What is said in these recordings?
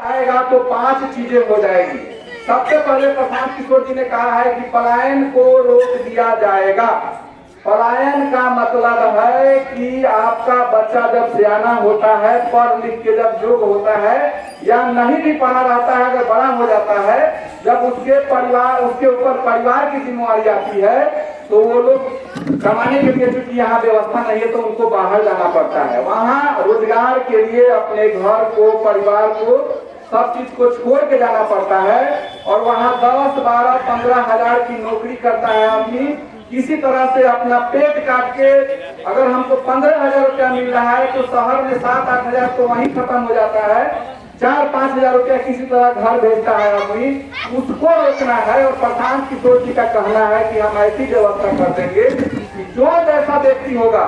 आएगा तो 5 चीजें हो जाएगी। सबसे पहले प्रशांत किशोर जी ने कहा है कि पलायन को रोक दिया जाएगा। पलायन का मतलब है कि आपका बच्चा जब सियाना होता है, पढ़ लिख के जब योग्य होता है या नहीं भी पढ़ा रहता है, अगर बड़ा हो जाता है, जब उसके ऊपर परिवार की जिम्मेवारी आती है तो वो लोग कमाने के लिए, चूंकि यहाँ व्यवस्था नहीं है तो उनको बाहर जाना पड़ता है। वहाँ रोजगार के लिए अपने घर को, परिवार को, सब चीज को छोड़ के जाना पड़ता है और वहाँ 10, 12, 15 हजार की नौकरी करता है आदमी। किसी तरह से अपना पेट काट के, अगर हमको 15,000 रुपया मिल रहा है तो शहर में 7-8 हजार तो वहीं खत्म हो जाता है। 4-5 हजार रुपया किसी तरह घर भेजता है आदमी, उसको रोकना है। और प्रशांत किशोर जी का कहना है कि हम ऐसी व्यवस्था कर देंगे कि जो जैसा व्यक्ति होगा,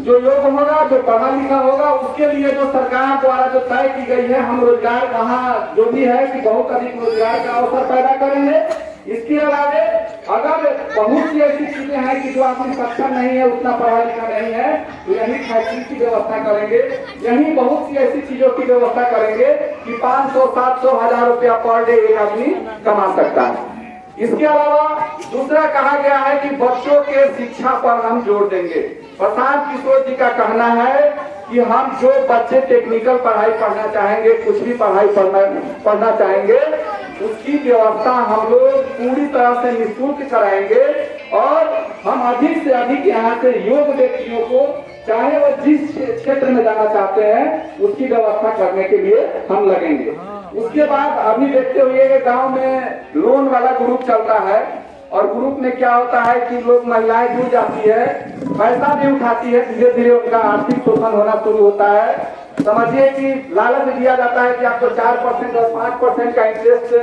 जो योग्य होगा, जो पढ़ा लिखा होगा, उसके लिए जो सरकार द्वारा जो तय की गई है, हम रोजगार वहाँ जो भी है कि बहुत अधिक रोजगार का अवसर पैदा करेंगे। इसके अलावा अगर बहुत सी ऐसी चीजें हैं कि जो आदमी सक्षम नहीं है, उतना पढ़ा लिखा नहीं है, तो यही फैक्ट्री की व्यवस्था करेंगे। यही बहुत सी ऐसी चीजों की व्यवस्था करेंगे कि 500, 700, 1000 रुपया पर डे एक आदमी कमा सकता है। इसके अलावा दूसरा कहा गया है कि बच्चों के शिक्षा पर हम जोर देंगे। प्रशांत किशोर जी का कहना है कि हम जो बच्चे टेक्निकल पढ़ाई पढ़ना चाहेंगे, कुछ भी पढ़ाई पढ़ना चाहेंगे, उसकी व्यवस्था हम लोग पूरी तरह से निःशुल्क कराएंगे और हम अधिक से अधिक यहाँ से योग्य व्यक्तियों को, चाहे वो जिस क्षेत्र में जाना चाहते हैं, उसकी व्यवस्था करने के लिए हम लगेंगे। उसके बाद अभी देखते हुए गांव में लोन वाला ग्रुप चलता है और ग्रुप में क्या होता है कि लोग, महिलाएं जुड़ जाती है, पैसा भी उठाती है, धीरे धीरे उनका आर्थिक शोषण होना शुरू होता है। समझिए कि लालच दिया जाता है कि आपको 4% और 5% का इंटरेस्ट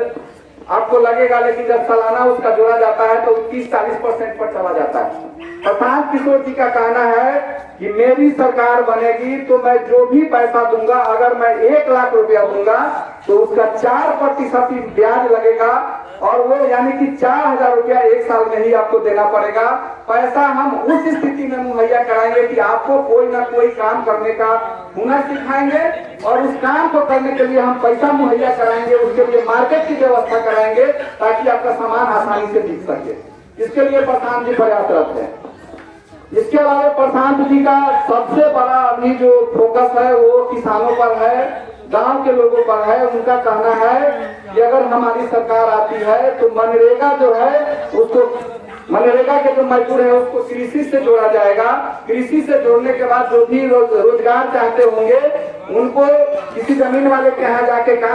आपको लगेगा, लेकिन जब सालाना उसका जोड़ा जाता है तो 30-40% पर चला जाता है। प्रशांत किशोर जी का कहना है कि मेरी सरकार बनेगी तो मैं जो भी पैसा दूंगा, अगर मैं 1 लाख रुपया दूंगा तो उसका 4% ही ब्याज लगेगा और वो यानी कि 4,000 रुपया 1 साल में ही आपको देना पड़ेगा। पैसा हम उस स्थिति में मुहैया कराएंगे कि आपको कोई ना कोई काम करने का हुनर सिखाएंगे और उस काम को करने के लिए हम पैसा मुहैया कराएंगे, उसके लिए मार्केट की व्यवस्था कराएंगे ताकि आपका सामान आसानी से बिक सके। इसके लिए प्रशांत जी प्रयासरत है। इसके अलावा प्रशांत जी का सबसे बड़ा अभी जो फोकस है वो किसानों पर है, गांव के लोगों पर है। उनका कहना है कि अगर हमारी सरकार आती है तो मनरेगा जो है उसको, मनरेगा के जो मजदूर है उसको कृषि से जोड़ा जाएगा। कृषि से जोड़ने के बाद जो भी रोजगार चाहते होंगे उनको किसी जमीन वाले के यहाँ जाके काम